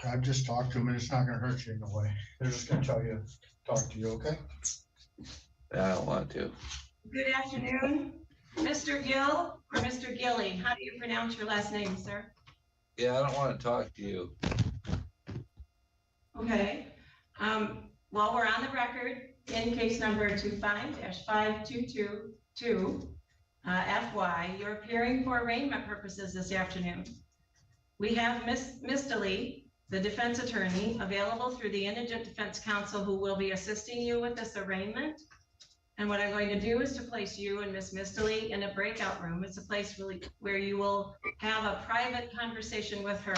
I've just talked to them and it's not gonna hurt you in a way. They're just gonna tell you, talk to you, okay? I don't want to. Good afternoon, Mr. Gill or Mr. Gille. How do you pronounce your last name, sir? Yeah, I don't want to talk to you. Okay. Well, we're on the record in case number 25-5222, FY. You're appearing for arraignment purposes this afternoon. We have Ms. Mistely, the defense attorney, available through the Indigent Defense Counsel, who will be assisting you with this arraignment. And what I'm going to do is to place you and Ms. Mistely in a breakout room. It's a place really where you will have a private conversation with her,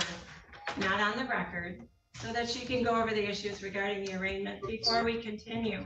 not on the record, so that she can go over the issues regarding the arraignment before we continue.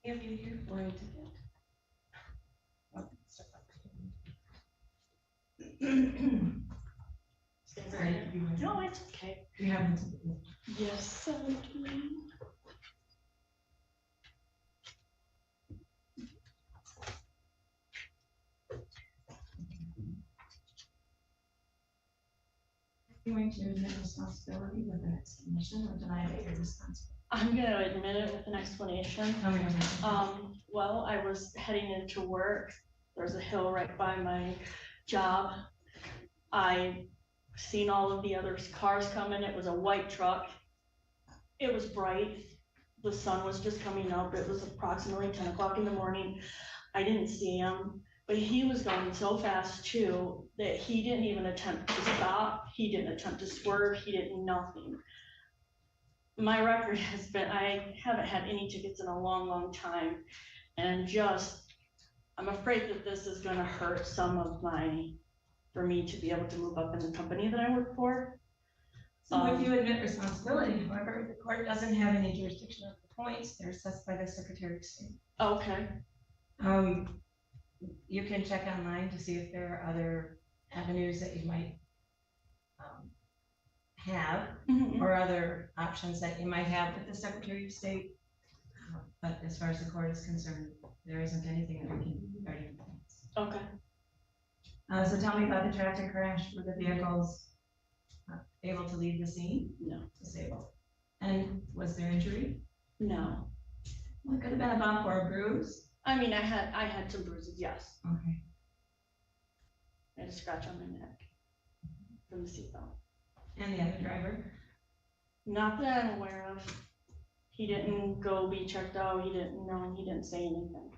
If you here for a ticket. Sorry. No, it's okay. You haven't. Yes, 17. Going to admit responsibility with an explanation or deny that you're responsible. I'm gonna admit it with an explanation. Well, I was heading into work. There's a hill right by my job. I seen all of the other cars coming. It was a white truck. It was bright. The sun was just coming up. It was approximately 10 o'clock in the morning. I didn't see him, but he was going so fast too that he didn't even attempt to stop. He didn't attempt to swerve. He did nothing. My record has been, I haven't had any tickets in a long, long time. And I'm afraid that this is gonna hurt some of for me to be able to move up in the company that I work for. So if you admit responsibility, however, the court doesn't have any jurisdiction over the points. They're assessed by the Secretary of State. Okay. You can check online to see if there are other avenues that you might have, or other options that you might have with the Secretary of State. But as far as the court is concerned, there isn't anything that we can do regarding points. Okay. So tell me about the traffic crash. Were the vehicles able to leave the scene? No. Disabled. And was there injury? No. Well, it could have been a bump or a bruise. I mean, I had some bruises, yes. Okay. I had a scratch on my neck from the seatbelt. And the other driver? Not that I'm aware of. He didn't go be checked out. He didn't say anything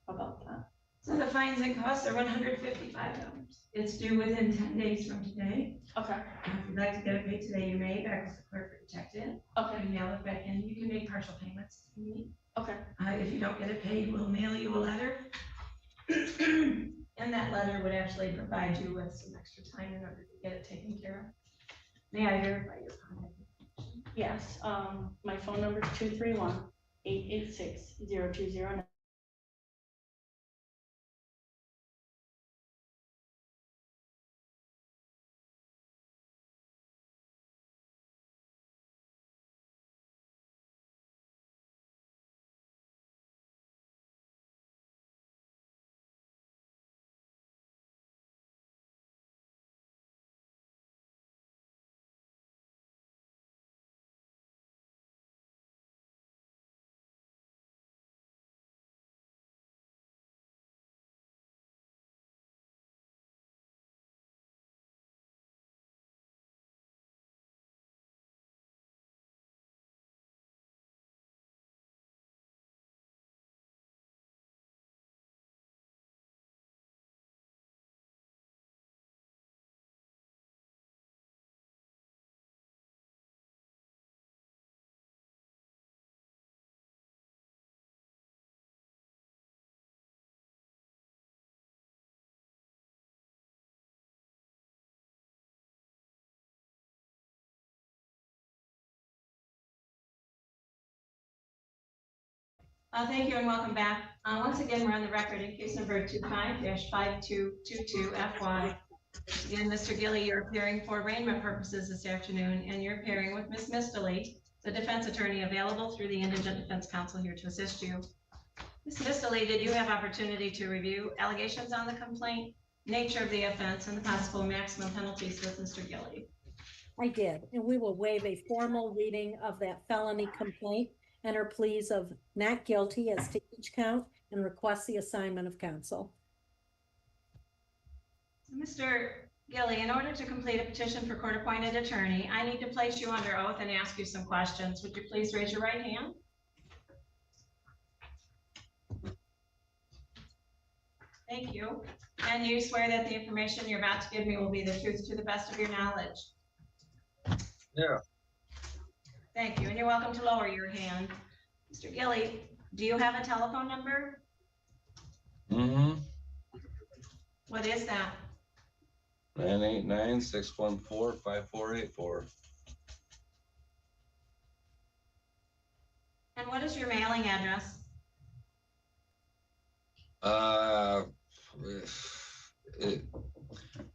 about that. So the fines and costs are $155. It's due within 10 days from today. Okay. If you'd like to get it paid today, you may, back with the clerk protected. Okay. Mail it back in. You can make partial payments if you need. Okay. If you don't get it paid, we'll mail you a letter. And that letter would actually provide you with some extra time in order to get it taken care of. May I verify your contact information? Yes. My phone number is 231-886-0209. Thank you and welcome back. Once again, we're on the record in case number 25-5222FY. Again, Mr. Gille, you're appearing for arraignment purposes this afternoon, and you're appearing with Ms. Mistily, the defense attorney available through the Indigent Defense Council here to assist you. Ms. Mistily, did you have opportunity to review allegations on the complaint, nature of the offense, and the possible maximum penalties with Mr. Gille? I did, and we will waive a formal reading of that felony complaint, enter pleas of not guilty as to each count, and request the assignment of counsel. Mr. Gille, in order to complete a petition for court-appointed attorney, I need to place you under oath and ask you some questions. Would you please raise your right hand? Thank you. And you swear that the information you're about to give me will be the truth to the best of your knowledge? Yeah. Thank you, and you're welcome to lower your hand. Mr. Gille, do you have a telephone number? Mm-hmm. What is that? 989-614-5484. And what is your mailing address? Uh, it,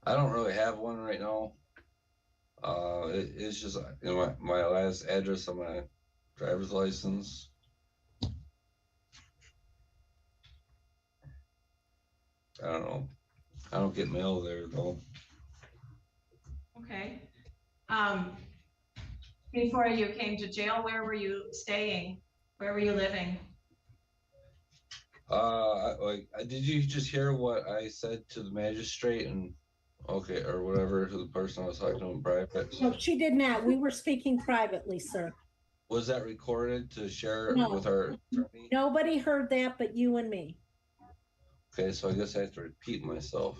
I don't really have one right now. It's just my last address on my driver's license. I don't know. I don't get mail there though. Okay. Before you came to jail, where were you staying? Where were you living? Did you just hear what I said to the magistrate and okay, or whatever, to the person I was talking to in private? No, she did not. We were speaking privately, sir. Was that recorded to share No. with our attorney? Nobody heard that but you and me. Okay, so I guess I have to repeat myself.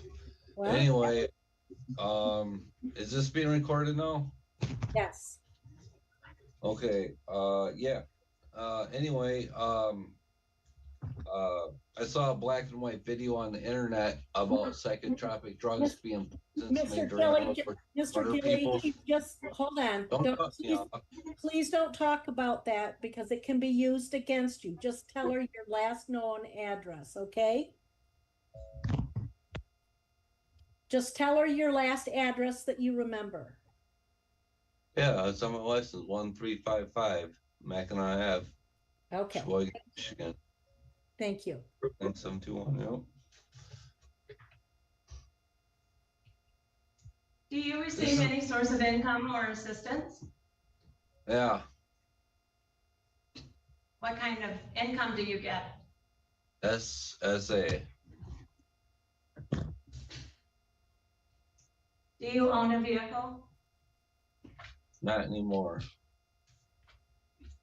Well, Anyway, is this being recorded now? yes. Okay, yeah. Anyway, I saw a black and white video on the internet about psychotropic drugs being Mr. during Gille, for Mr. murder Gille, people. just hold on. Don't Don't, cut me please, off. please don't talk about that because it can be used against you. Just tell her your last known address, okay? Just tell her your last address that you remember. Yeah, it's on my license, 1355 Mackinac Ave, Okay, Sheboygan, Michigan, thank you. 9721. Yep. Do you receive any source of income or assistance? Yeah, What kind of income do you get? SSA. Do you own a vehicle? Not anymore.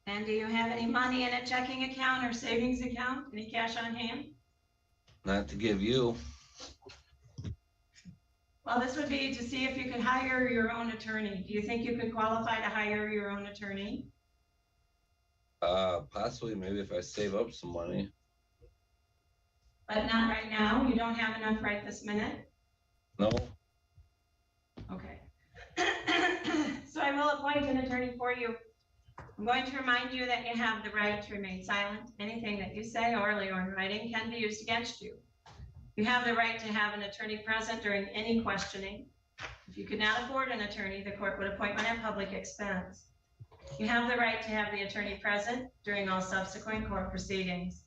And do you have any money in a checking account or savings account? Any cash on hand? Not to give you. Well, this would be to see if you could hire your own attorney. Do you think you could qualify to hire your own attorney? Possibly, maybe if I save up some money. But not right now? You don't have enough right this minute? No. Okay. So I will appoint an attorney for you. I'm going to remind you that you have the right to remain silent. Anything that you say orally or in writing can be used against you. You have the right to have an attorney present during any questioning. If you could not afford an attorney, the court would appoint one at public expense. You have the right to have the attorney present during all subsequent court proceedings.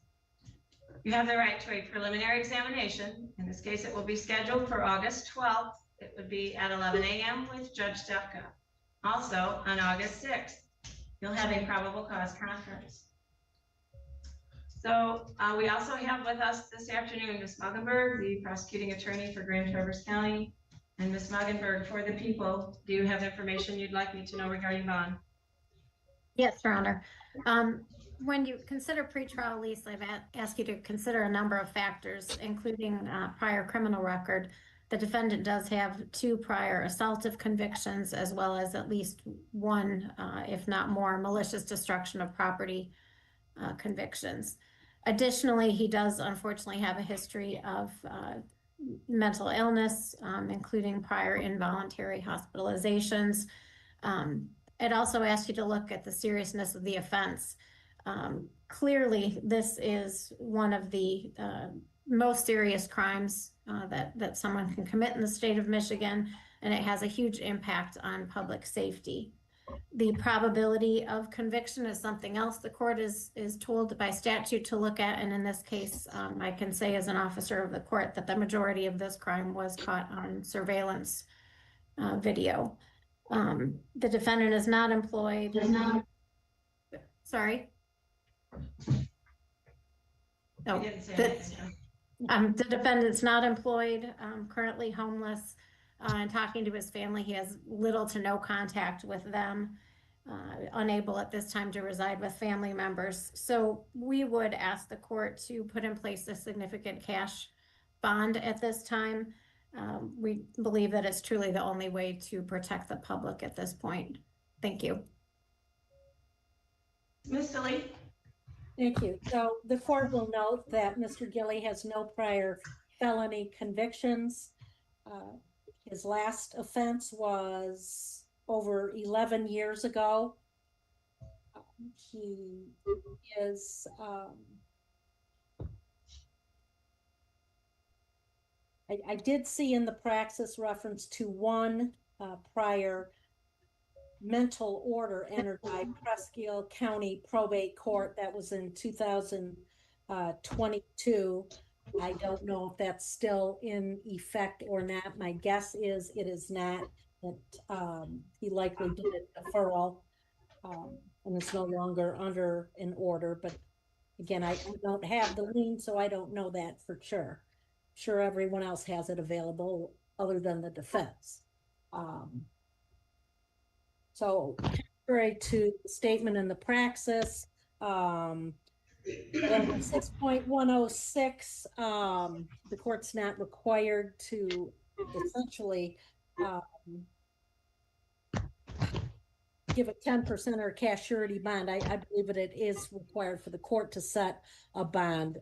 You have the right to a preliminary examination. In this case, it will be scheduled for August 12th. It would be at 11 a.m. with Judge Stepka. Also, on August 6th, you'll have a probable cause conference. So we also have with us this afternoon, Ms. Muggenberg, the prosecuting attorney for Grand Traverse County. And Ms. Muggenberg, for the people, do you have information you'd like me to know regarding bond? Yes, Your Honor. When you consider pretrial release, I've asked you to consider a number of factors, including prior criminal record. The defendant does have 2 prior assaultive convictions, as well as at least 1, if not more, malicious destruction of property convictions. Additionally, he does unfortunately have a history of mental illness, including prior involuntary hospitalizations. I'd also ask you to look at the seriousness of the offense. Clearly, this is one of the most serious crimes that someone can commit in the state of Michigan, and it has a huge impact on public safety. The probability of conviction is something else the court is told by statute to look at, and in this case, I can say as an officer of the court that the majority of this crime was caught on surveillance video. The defendant is not employed. Sorry. I didn't say anything. The defendant's not employed, currently homeless, and talking to his family. He has little to no contact with them, unable at this time to reside with family members. So we would ask the court to put in place a significant cash bond at this time. We believe that it's truly the only way to protect the public at this point. Thank you. Ms. Dilly? Thank you. So the court will note that Mr. Gille has no prior felony convictions. His last offense was over 11 years ago. He is I did see in the praxis reference to one prior mental order entered by Presque County Probate Court. That was in 2022. I don't know if that's still in effect or not. My guess is it is not. That he likely did a deferral, and it's no longer under an order. But again, I don't have the lien, so I don't know that for sure. Sure, everyone else has it available other than the defense. So contrary to the statement in the praxis, 6.106, the court's not required to essentially give a 10% or cash surety bond. I believe that it is required for the court to set a bond.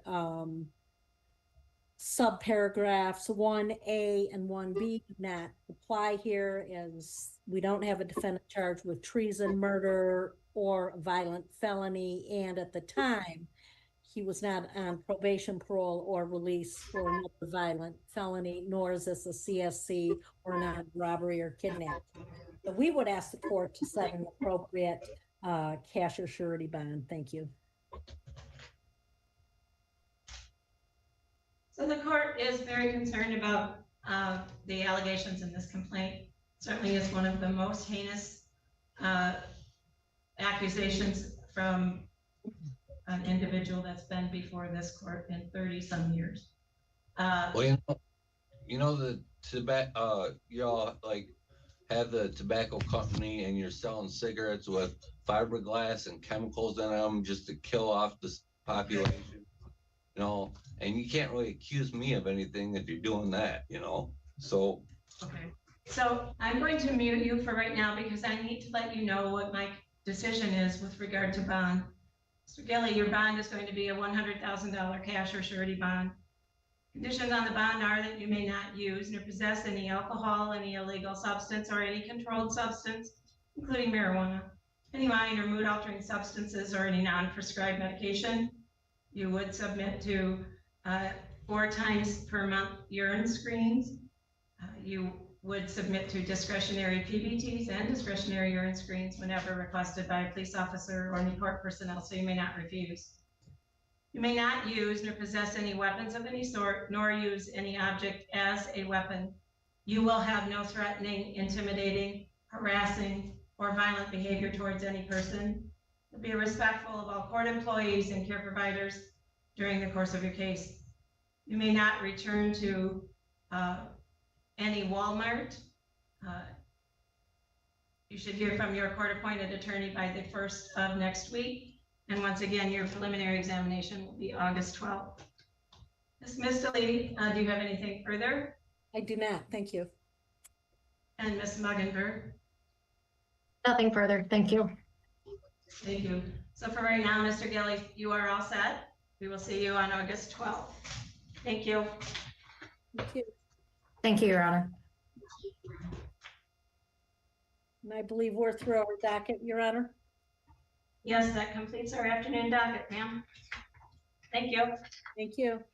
Subparagraphs 1A and 1B do not apply here, as we don't have a defendant charged with treason, murder, or violent felony, and at the time he was not on probation, parole, or release for another violent felony, nor is this a CSC or non-robbery or kidnapping. So we would ask the court to set an appropriate cash or surety bond. Thank you. So the court is very concerned about the allegations in this complaint. Certainly is one of the most heinous accusations from an individual that's been before this court in 30-some years. Well, you know the tobacco. Y'all like have the tobacco company, and you're selling cigarettes with fiberglass and chemicals in them just to kill off the population. You know, and you can't really accuse me of anything if you're doing that, you know, so. Okay, so I'm going to mute you for right now because I need to let you know what my decision is with regard to bond. Mr. Gille, your bond is going to be a $100,000 cash or surety bond. Conditions on the bond are that you may not use nor possess any alcohol, any illegal substance, or any controlled substance, including marijuana, any mind or mood altering substances, or any non-prescribed medication. You would submit to 4 times per month urine screens. You would submit to discretionary PBTs and discretionary urine screens whenever requested by a police officer or any court personnel, so you may not refuse. You may not use nor possess any weapons of any sort, nor use any object as a weapon. You will have no threatening, intimidating, harassing, or violent behavior towards any person. Be respectful of all court employees and care providers during the course of your case. You may not return to any Walmart. You should hear from your court-appointed attorney by the 1st of next week. And once again, your preliminary examination will be August 12th. Ms. Mistley, do you have anything further? I do not. Thank you. And Ms. Muggenberg? Nothing further. Thank you. Thank you. So for right now, Mr. Gille, you are all set. We will see you on August 12th. Thank you. Thank you. Thank you, Your Honor. And I believe we're through our docket, Your Honor. Yes, that completes our afternoon docket, ma'am. Thank you. Thank you.